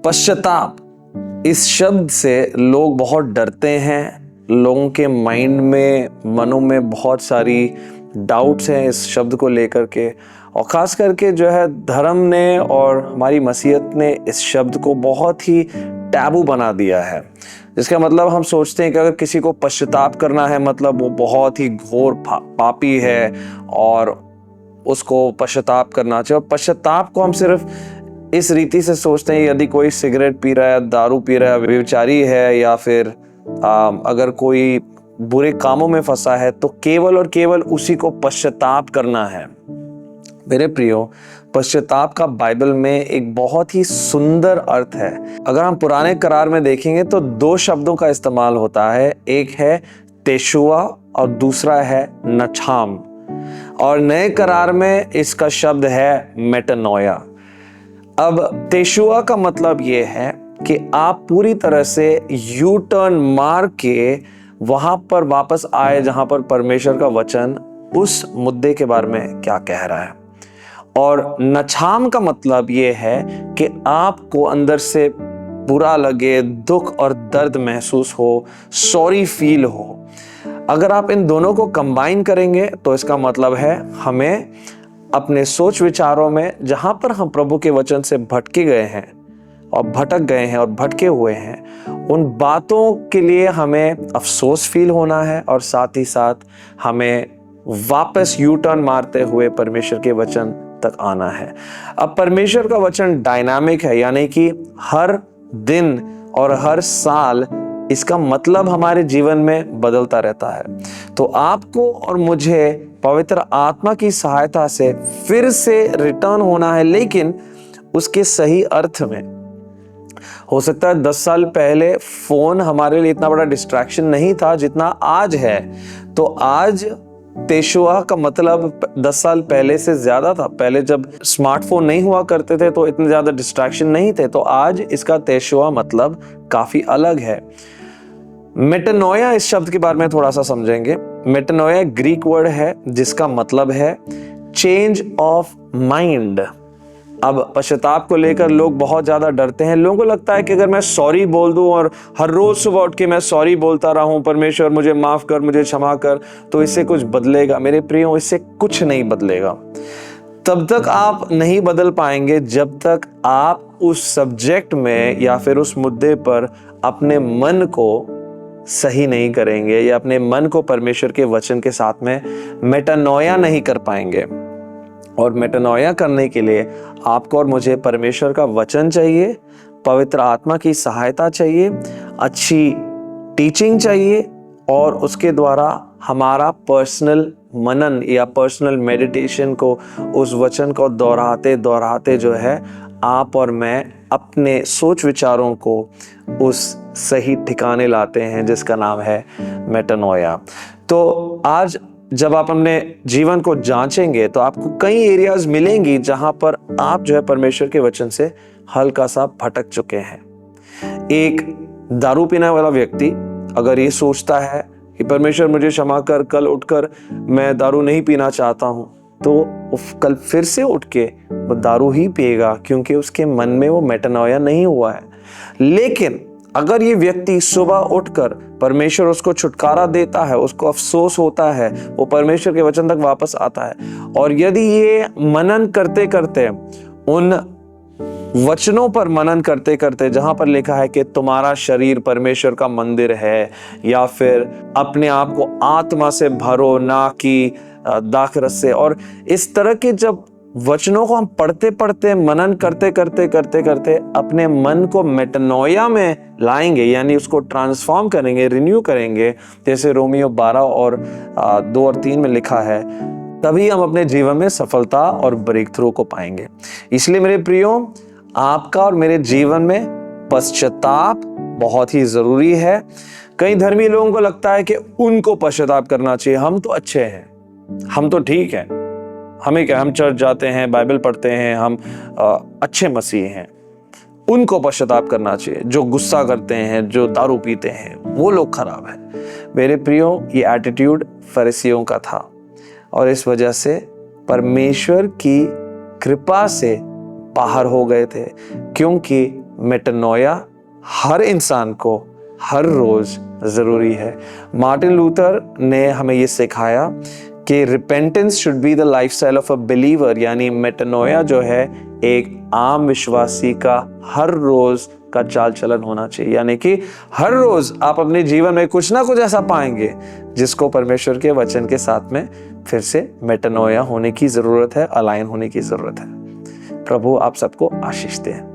पश्चाताप, इस शब्द से लोग बहुत डरते हैं। लोगों के माइंड में, मनों में बहुत सारी डाउट्स हैं इस शब्द को लेकर के, और ख़ास करके जो है धर्म ने और हमारी मसीहत ने इस शब्द को बहुत ही टैबू बना दिया है। जिसका मतलब हम सोचते हैं कि अगर किसी को पश्चाताप करना है मतलब वो बहुत ही घोर पापी है और उसको पश्चाताप करना चाहिए। और पश्चाताप को हम सिर्फ इस रीति से सोचते हैं, यदि कोई सिगरेट पी रहा है, दारू पी रहा है, व्यभिचारी है, या फिर अगर कोई बुरे कामों में फंसा है तो केवल और केवल उसी को पश्चाताप करना है। मेरे प्रियो, पश्चाताप का बाइबल में एक बहुत ही सुंदर अर्थ है। अगर हम पुराने करार में देखेंगे तो दो शब्दों का इस्तेमाल होता है, एक है तेशुआ और दूसरा है नछाम, और नए करार में इसका शब्द है मेटानोया। अब तेशुआ का मतलब यह है कि आप पूरी तरह से यू टर्न मार के वहां पर वापस आए जहां पर परमेश्वर का वचन उस मुद्दे के बारे में क्या कह रहा है। और नछाम का मतलब यह है कि आपको अंदर से बुरा लगे, दुख और दर्द महसूस हो, सॉरी फील हो। अगर आप इन दोनों को कंबाइन करेंगे तो इसका मतलब है हमें अपने सोच विचारों में, जहां पर हम प्रभु के वचन से भटके गए हैं और भटक गए हैं और भटके हुए हैं, उन बातों के लिए हमें अफसोस फील होना है और साथ ही साथ हमें वापस यू टर्न मारते हुए परमेश्वर के वचन तक आना है। अब परमेश्वर का वचन डायनामिक है, यानी कि हर दिन और हर साल इसका मतलब हमारे जीवन में बदलता रहता है। तो आपको और मुझे पवित्र आत्मा की सहायता से फिर से रिटर्न होना है, लेकिन उसके सही अर्थ में। हो सकता है 10 साल पहले फोन हमारे लिए इतना बड़ा डिस्ट्रैक्शन नहीं था जितना आज है, तो आज तेशुआ का मतलब 10 साल पहले से ज्यादा था। पहले जब स्मार्टफोन नहीं हुआ करते थे तो इतने ज्यादा डिस्ट्रैक्शन नहीं थे, तो आज इसका तेशुआ मतलब काफी अलग है। मेटानोया, इस शब्द के बारे में थोड़ा सा समझेंगे। मेटानोया ग्रीक वर्ड है जिसका मतलब है चेंज ऑफ माइंड। अब पश्चाताप को लेकर लोग बहुत ज्यादा डरते हैं। लोगों को लगता है कि अगर मैं सॉरी बोल दूं और हर रोज सुबह उठ के मैं सॉरी बोलता रहूं, परमेश्वर मुझे माफ कर, मुझे क्षमा कर, तो इससे कुछ बदलेगा। मेरे प्रियो, इससे कुछ नहीं बदलेगा। तब तक आप नहीं बदल पाएंगे जब तक आप उस सब्जेक्ट में या फिर उस मुद्दे पर अपने मन को सही नहीं करेंगे या अपने मन को परमेश्वर के वचन के साथ में मेटानोया नहीं कर पाएंगे। और मेटानोया करने के लिए आपको और मुझे परमेश्वर का वचन चाहिए, पवित्र आत्मा की सहायता चाहिए, अच्छी टीचिंग चाहिए, और उसके द्वारा हमारा पर्सनल मनन या पर्सनल मेडिटेशन को, उस वचन को दोहराते दोहराते जो है आप और मैं अपने सोच विचारों को उस सही ठिकाने लाते हैं जिसका नाम है मेटानोया। तो आज जब आप अपने जीवन को जांचेंगे तो आपको कई एरियाज मिलेंगी जहां पर आप जो है परमेश्वर के वचन से हल्का सा भटक चुके हैं। एक दारू पीने वाला व्यक्ति अगर ये सोचता है कि परमेश्वर मुझे क्षमा कर, कल उठकर मैं दारू नहीं पीना चाहता हूं, तो वो कल फिर से उठ के वो दारू ही पिएगा, क्योंकि उसके मन में वो मेटानोया नहीं हुआ है। लेकिन अगर ये व्यक्ति सुबह उठकर परमेश्वर उसको छुटकारा देता है, उसको अफसोस होता है, वो परमेश्वर के वचन तक वापस आता है, और यदि ये मनन करते करते, उन वचनों पर मनन करते करते जहां पर लिखा है कि तुम्हारा शरीर परमेश्वर का मंदिर है, या फिर अपने आप को आत्मा से भरो ना कि दाखरस से, और इस तरह के जब वचनों को हम पढ़ते पढ़ते, मनन करते करते करते करते अपने मन को मेटानोया में लाएंगे, यानी उसको ट्रांसफॉर्म करेंगे, रिन्यू करेंगे, जैसे रोमियो 12 और 2 और 3 में लिखा है, तभी हम अपने जीवन में सफलता और ब्रेक थ्रू को पाएंगे। इसलिए मेरे प्रियो, आपका और मेरे जीवन में पश्चाताप बहुत ही जरूरी है। कई धर्मी लोगों को लगता है कि उनको पश्चाताप करना चाहिए, हम तो अच्छे हैं, हम तो ठीक हैं, हमें क्या, हम चर्च जाते हैं, बाइबल पढ़ते हैं, हम अच्छे मसीह हैं, उनको पश्चाताप करना चाहिए। जो गुस्सा करते हैं, जो दारू पीते हैं, वो लोग खराब हैं। मेरे प्रियो, ये एटीट्यूड फरीसियों का था, और इस वजह से परमेश्वर की कृपा से बाहर हो गए थे, क्योंकि मेटानोया हर इंसान को हर रोज जरूरी है। मार्टिन लूथर ने हमें ये सिखाया कि repentance should be the lifestyle of a believer, यानी मेटानोया जो है एक आम विश्वासी का हर रोज का चाल चलन होना चाहिए। यानी कि हर रोज आप अपने जीवन में कुछ ना कुछ ऐसा पाएंगे जिसको परमेश्वर के वचन के साथ में फिर से मेटानोया होने की जरूरत है, अलाइन होने की जरूरत है। प्रभु आप सबको आशीष दे।